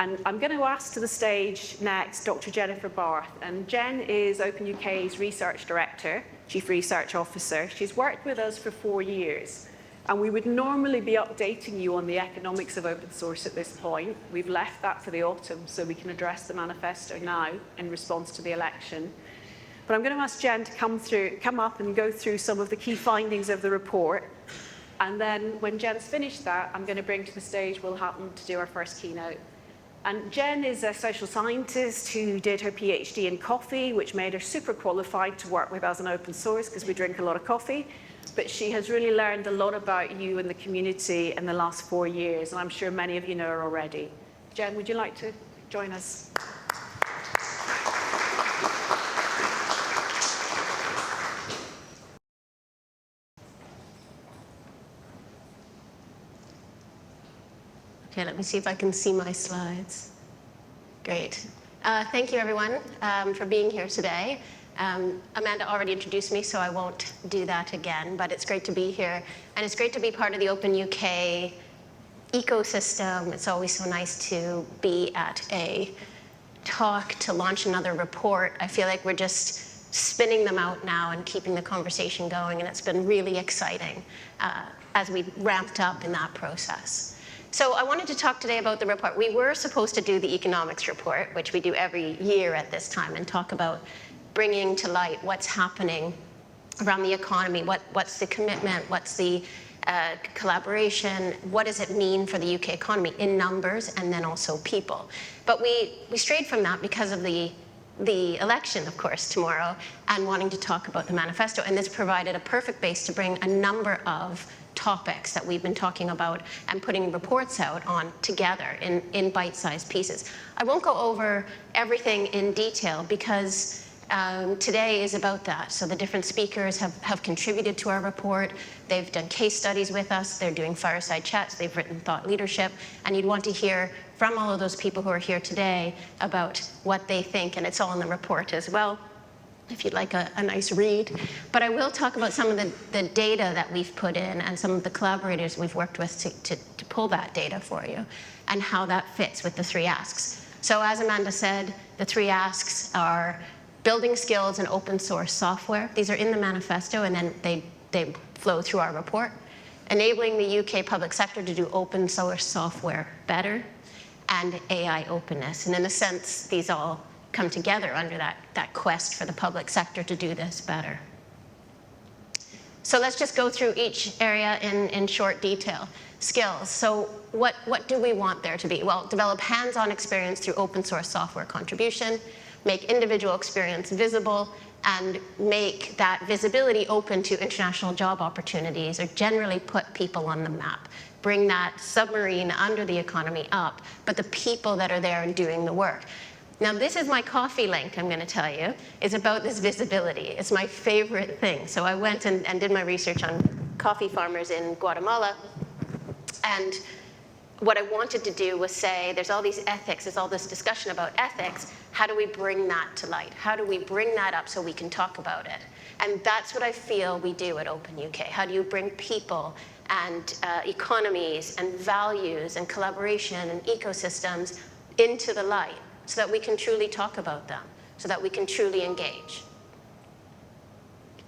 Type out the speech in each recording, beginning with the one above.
And I'm going to ask to the stage next Dr. Jennifer Barth. And Jen is OpenUK's Research Director, Chief Research Officer. She's worked with us for 4 years. And we would normally be updating you on the economics of open source at this point. We've left that for the autumn so we can address the manifesto now in response to the election. But I'm going to ask Jen to come up and go through some of the key findings of the report. And then when Jen's finished that, I'm going to bring to the stage Will Hutton to do our first keynote. And Jen is a social scientist who did her PhD in coffee, which made her super qualified to work with us on open source because we drink a lot of coffee. But she has really learned a lot about you and the community in the last 4 years, and I'm sure many of you know her already. Jen, would you like to join us? Okay, let me see if I can see my slides. Great. Thank you, everyone, for being here today. Amanda already introduced me, so I won't do that again, but it's great to be here. And it's great to be part of the OpenUK ecosystem. It's always so nice to be at a talk to launch another report. I feel like we're just spinning them out now and keeping the conversation going, and it's been really exciting as we ramped up in that process. So I wanted to talk today about the report. We were supposed to do the economics report, which we do every year at this time, and talk about bringing to light what's happening around the economy, what's the commitment, what's the collaboration, what does it mean for the UK economy in numbers and then also people. But we strayed from that because of the election, of course, tomorrow, and wanting to talk about the manifesto. And this provided a perfect base to bring a number of topics that we've been talking about and putting reports out on together in bite-sized pieces. I won't go over everything in detail because today is about that. So the different speakers have contributed to our report. They've done case studies with us. They're doing fireside chats. They've written thought leadership. And you'd want to hear from all of those people who are here today about what they think. And it's all in the report as well, if you'd like a nice read. But I will talk about some of the data that we've put in and some of the collaborators we've worked with to pull that data for you and how that fits with the 3 asks. So as Amanda said, the 3 asks are building skills in open source software. These are in the manifesto, and then they flow through our report. Enabling the UK public sector to do open source software better, and AI openness. And in a sense, these all come together under that quest for the public sector to do this better. So let's just go through each area in short detail. Skills. So what do we want there to be? Well, develop hands-on experience through open source software contribution, make individual experience visible, and make that visibility open to international job opportunities, or generally put people on the map. Bring that submarine under the economy up, but the people that are there and doing the work. Now, this is my coffee link, I'm going to tell you, is about this visibility. It's my favorite thing. So I went and did my research on coffee farmers in Guatemala, and what I wanted to do was say, there's all these ethics, there's all this discussion about ethics. How do we bring that to light? How do we bring that up so we can talk about it? And that's what I feel we do at OpenUK. How do you bring people and economies and values and collaboration and ecosystems into the light so that we can truly talk about them, so that we can truly engage?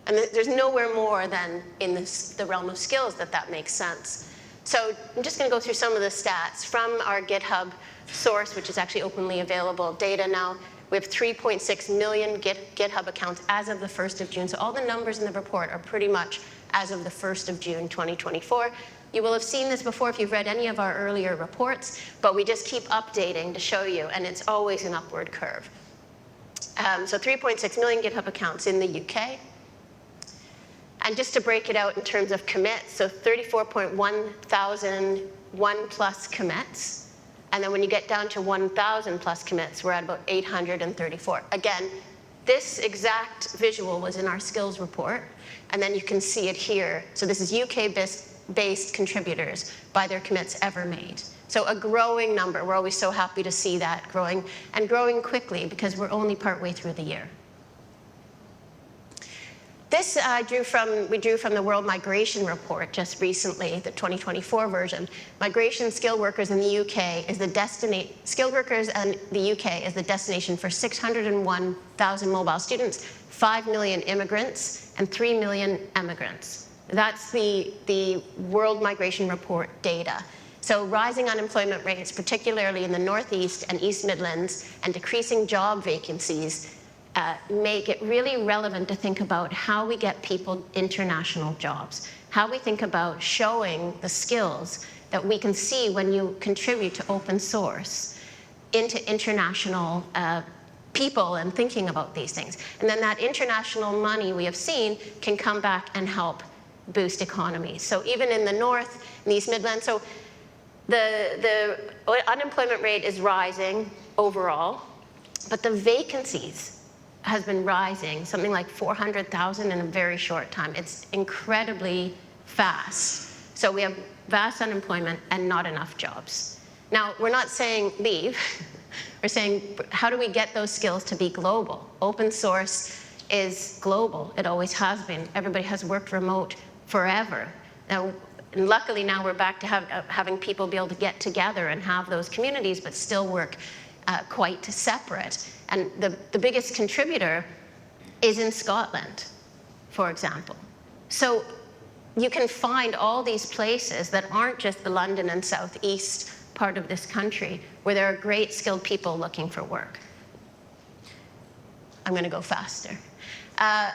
And there's nowhere more than in the realm of skills that makes sense. So I'm just going to go through some of the stats from our GitHub source, which is actually openly available data now. We have 3.6 million GitHub accounts as of the 1st of June. So all the numbers in the report are pretty much as of the 1st of June, 2024. You will have seen this before if you've read any of our earlier reports, but we just keep updating to show you, and it's always an upward curve. So 3.6 million GitHub accounts in the UK. And just to break it out in terms of commits, so 34.1 thousand 1+ commits. And then when you get down to 1,000 plus commits, we're at about 834. Again, this exact visual was in our skills report, and then you can see it here. So this is UK-based contributors by their commits ever made. So a growing number. We're always so happy to see that growing, and growing quickly because we're only partway through the year. This we drew from the World Migration Report just recently, the 2024 version. Migration skilled workers in the UK is the skilled workers and the UK is the destination for 601,000 mobile students, 5 million immigrants, and 3 million emigrants. That's the World Migration Report data. So rising unemployment rates, particularly in the Northeast and East Midlands, and decreasing job vacancies make it really relevant to think about how we get people international jobs, how we think about showing the skills that we can see when you contribute to open source into international people and thinking about these things. And then that international money we have seen can come back and help boost economies. So even in the North, in the East Midlands, so the unemployment rate is rising overall, but the vacancies has been rising, something like 400,000 in a very short time. It's incredibly fast. So we have vast unemployment and not enough jobs. Now, we're not saying leave. We're saying, how do we get those skills to be global? Open source is global. It always has been. Everybody has worked remote forever. Now, and luckily now we're back to having people be able to get together and have those communities, but still work quite separate. And the biggest contributor is in Scotland, for example. So you can find all these places that aren't just the London and southeast part of this country, where there are great skilled people looking for work. I'm going to go faster.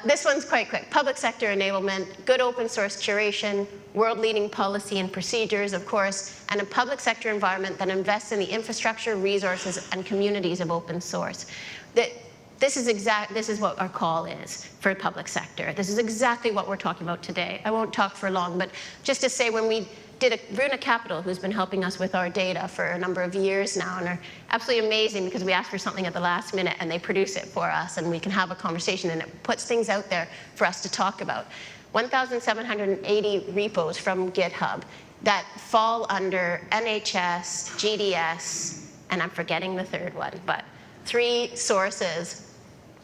This one's quite quick. Public sector enablement, good open source curation, world-leading policy and procedures, of course, and a public sector environment that invests in the infrastructure, resources, and communities of open source. This is what our call is for public sector. This is exactly what we're talking about today. I won't talk for long, but just to say, when we did Runa Capital, who's been helping us with our data for a number of years now, and are absolutely amazing because we ask for something at the last minute and they produce it for us and we can have a conversation and it puts things out there for us to talk about. 1,780 repos from GitHub that fall under NHS, GDS, and I'm forgetting the third one, but 3 sources.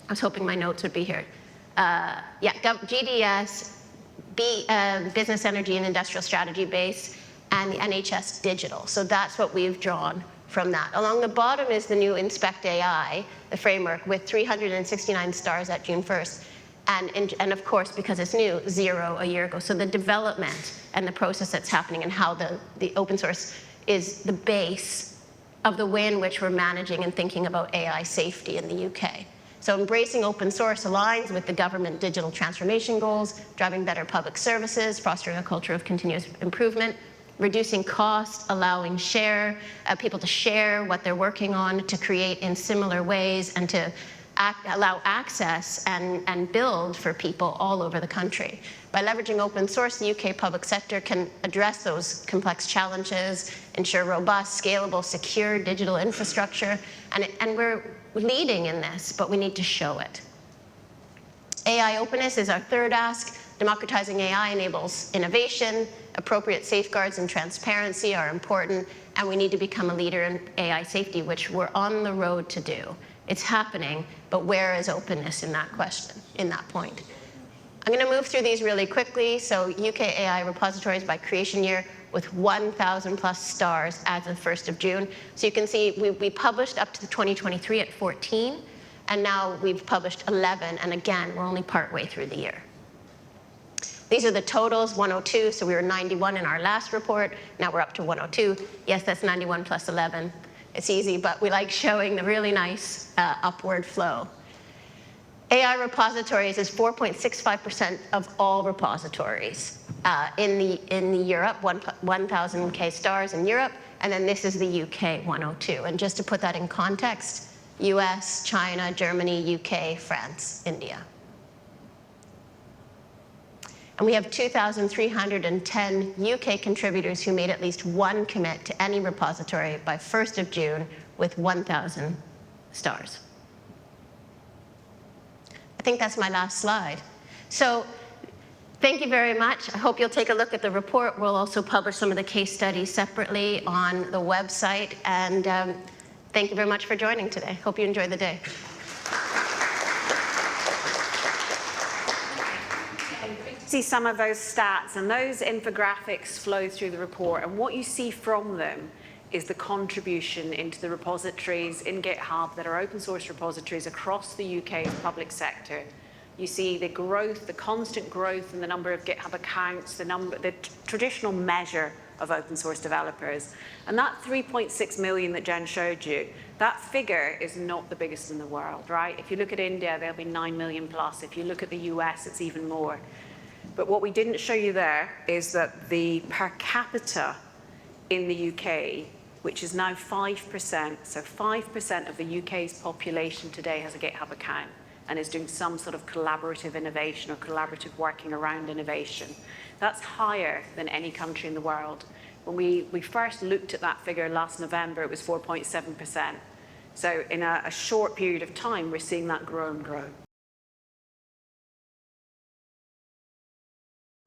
I was hoping my notes would be here. GDS, Business, Energy, and Industrial Strategy Base, and the NHS Digital. So that's what we've drawn from that. Along the bottom is the new Inspect AI, the framework, with 369 stars at June 1st. And of course, because it's new, 0 a year ago. So the development and the process that's happening and how the open source is the base of the way in which we're managing and thinking about AI safety in the UK. So embracing open source aligns with the government digital transformation goals, driving better public services, fostering a culture of continuous improvement, reducing cost, allowing people to share what they're working on, to create in similar ways, and to allow access and build for people all over the country. By leveraging open source, the UK public sector can address those complex challenges, ensure robust, scalable, secure digital infrastructure, and we're leading in this, but we need to show it. AI openness is our third ask. Democratizing AI enables innovation. Appropriate safeguards and transparency are important, and we need to become a leader in AI safety, which we're on the road to do. It's happening, but where is openness in that question, in that point? I'm going to move through these really quickly. So UK AI repositories by creation year with 1,000 plus stars as of 1st of June. So you can see we published up to 2023 at 14, and now we've published 11, and again, we're only partway through the year. These are the totals, 102, so we were 91 in our last report, now we're up to 102. Yes, that's 91 plus 11. It's easy, but we like showing the really nice upward flow. AI repositories is 4.65% of all repositories in Europe, 1,000K stars in Europe, and then this is the UK, 102. And just to put that in context, US, China, Germany, UK, France, India. And we have 2,310 UK contributors who made at least one commit to any repository by 1st of June with 1,000 stars. I think that's my last slide. So thank you very much. I hope you'll take a look at the report. We'll also publish some of the case studies separately on the website. And thank you very much for joining today. Hope you enjoy the day. see some of those stats, and those infographics flow through the report, and what you see from them is the contribution into the repositories in GitHub that are open source repositories across the UK's public sector. You see the growth, the constant growth in the number of GitHub accounts, the traditional measure of open source developers. And that 3.6 million that Jen showed you, that figure is not the biggest in the world, right? If you look at India, there'll be 9 million plus. If you look at the US, it's even more. But what we didn't show you there is that the per capita in the UK, which is now 5%, so 5% of the UK's population today has a GitHub account and is doing some sort of collaborative innovation or collaborative working around innovation. That's higher than any country in the world. When we first looked at that figure last November, it was 4.7%. So in a short period of time, we're seeing that grow and grow.